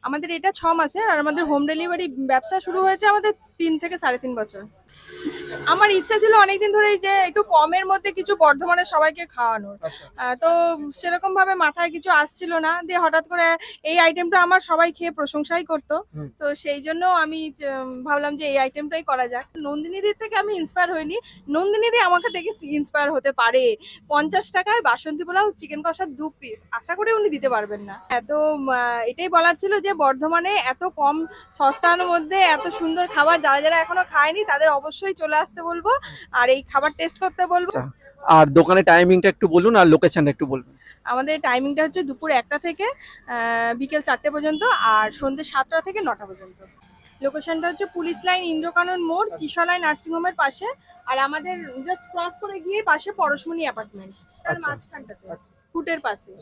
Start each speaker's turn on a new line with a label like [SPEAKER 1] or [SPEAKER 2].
[SPEAKER 1] আমাদের এটা 6 মাসের, আর আমাদের হোম ডেলিভারি ব্যবসা শুরু হয়েছে আমাদের 3 থেকে 3.5 বছর। আমার ইচ্ছা ছিল অনেকদিন ধরেই যে একটু কমের মধ্যে কিছু বর্ধমানের সবাইকে খাওয়ানোর। তো সেরকম ভাবে মাথায় কিছু আসছিল না, দিয়ে হঠাৎ করে এই আইটেমটা আমার সবাই খেয়ে প্রশংসাই করতো। তো সেই জন্য আমি ভাবলাম যে এই আইটেমটাই করা যাক। নন্দিনীদির থেকে আমি ইন্সপায়ার হইনি, নন্দিনীদি আমাকে দেখে ইন্সপায়ার হতে পারে। 50 টাকায় বাসন্তী পোলাও, চিকেন কষার 2 পিস, আশা করি উনি দিতে পারবেন না। তো এটাই বলার ছিল যে বর্ধমানে এত কম সস্তার মধ্যে এত সুন্দর খাবার, যারা যারা এখনো খায়নি তাদের অবশ্যই চলে আসতে বলবো আর এই খাবার টেস্ট করতে বলবো।
[SPEAKER 2] আর দোকানের টাইমিংটা একটু বলুন, আর লোকেশনটা একটু বলবেন।
[SPEAKER 1] আমাদের টাইমিংটা হচ্ছে দুপুর 1টা থেকে বিকেল 4টে পর্যন্ত, আর সন্ধ্যে 7টা থেকে 9টা পর্যন্ত। লোকেশনটা হচ্ছে পুলিশ লাইন, ইন্দ্রকানন মোড়, কিশোরলাইন নার্সিংহোমের পাশে। আর আমাদের জাস্ট ক্রস করে গিয়ে পাশে পরশমণি অ্যাপার্টমেন্ট, তার মাঝখানটাতে ফুটের পাশে।